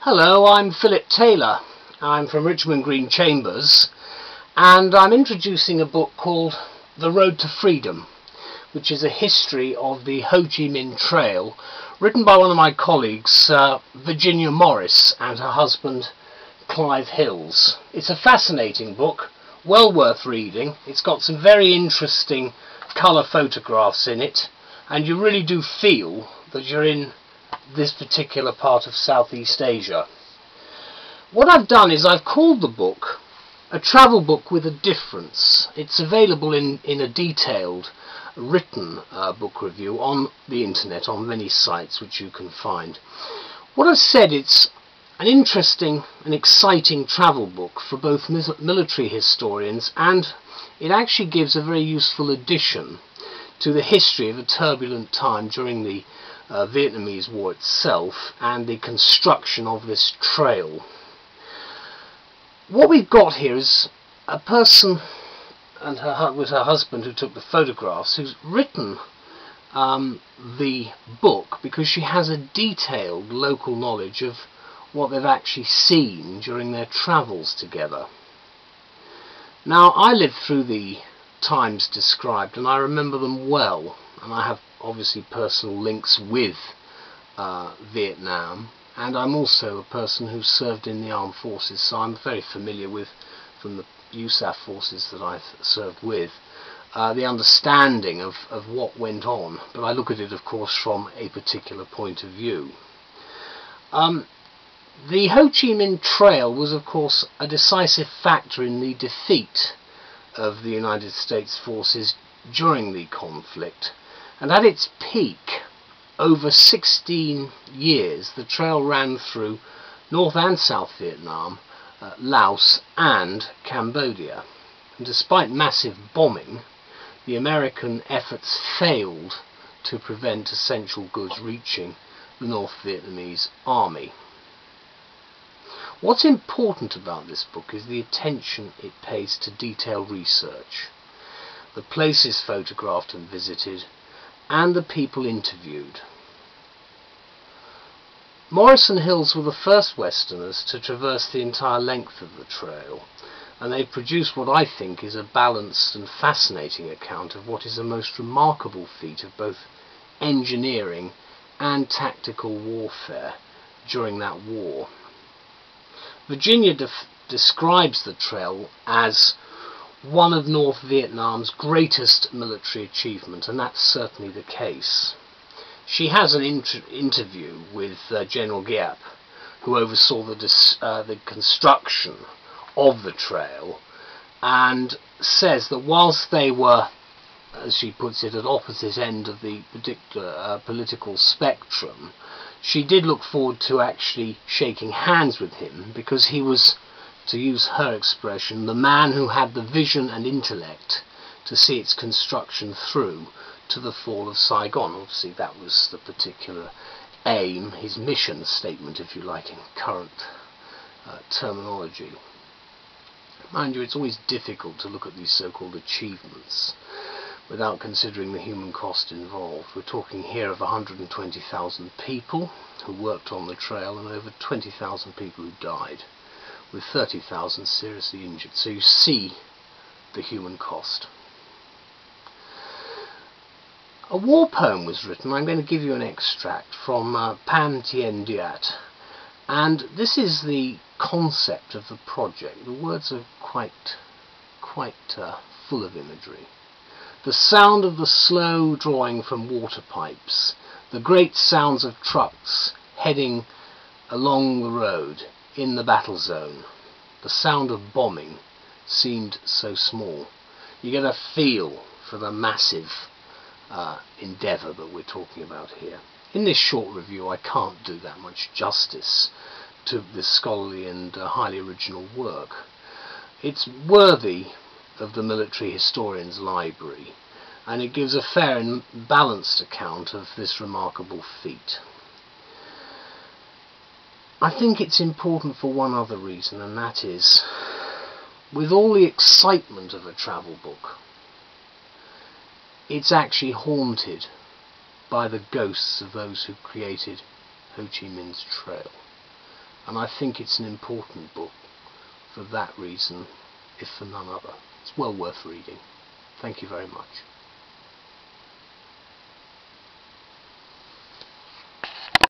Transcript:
Hello, I'm Phillip Taylor. I'm from Richmond Green Chambers, and I'm introducing a book called The Road to Freedom, which is a history of the Ho Chi Minh Trail, written by one of my colleagues, Virginia Morris, and her husband, Clive Hills. It's a fascinating book, well worth reading. It's got some very interesting colour photographs in it, and you really do feel that you're in this particular part of Southeast Asia. What I've done is I've called the book a travel book with a difference. It's available in a detailed written book review on the internet, on many sites which you can find. What I've said, it's an interesting and exciting travel book for both military historians, and it actually gives a very useful addition to the history of a turbulent time during the Vietnamese War itself and the construction of this trail. What we've got here is a person and with her husband who took the photographs, who's written the book because she has a detailed local knowledge of what they've actually seen during their travels together. Now, I lived through the times described and I remember them well, and I have obviously personal links with Vietnam, and I'm also a person who served in the armed forces, so I'm very familiar with, from the USAF forces that I've served with, the understanding of what went on, but I look at it of course from a particular point of view. The Ho Chi Minh Trail was of course a decisive factor in the defeat of the United States forces during the conflict, and at its peak, over 16 years, the trail ran through North and South Vietnam, Laos and Cambodia. And despite massive bombing, the American efforts failed to prevent essential goods reaching the North Vietnamese army. What's important about this book is the attention it pays to detailed research, the places photographed and visited, and the people interviewed. Morris and Hills were the first Westerners to traverse the entire length of the trail, and they produced what I think is a balanced and fascinating account of what is a most remarkable feat of both engineering and tactical warfare during that war. Virginia describes the trail as one of North Vietnam's greatest military achievements, and that's certainly the case. She has an interview with General Giap, who oversaw the construction of the trail, and says that whilst they were, as she puts it, at opposite end of the particular political spectrum, she did look forward to actually shaking hands with him, because he was, to use her expression, the man who had the vision and intellect to see its construction through to the fall of Saigon. Obviously that was the particular aim, his mission statement, if you like, in current terminology. Mind you, it's always difficult to look at these so-called achievements without considering the human cost involved. We're talking here of 120,000 people who worked on the trail and over 20,000 people who died, with 30,000 seriously injured. So you see the human cost. A war poem was written. I'm going to give you an extract from Pan Tien Diat, and this is the concept of the project. The words are quite full of imagery. The sound of the slow drawing from water pipes, the great sounds of trucks heading along the road in the battle zone, the sound of bombing seemed so small. You get a feel for the massive endeavour that we're talking about here. In this short review I can't do that much justice to this scholarly and highly original work. It's worthy of the military historian's library, and it gives a fair and balanced account of this remarkable feat. I think it's important for one other reason, and that is, with all the excitement of a travel book, it's actually haunted by the ghosts of those who created Ho Chi Minh's trail. and I think it's an important book for that reason, if for none other. It's well worth reading. Thank you very much.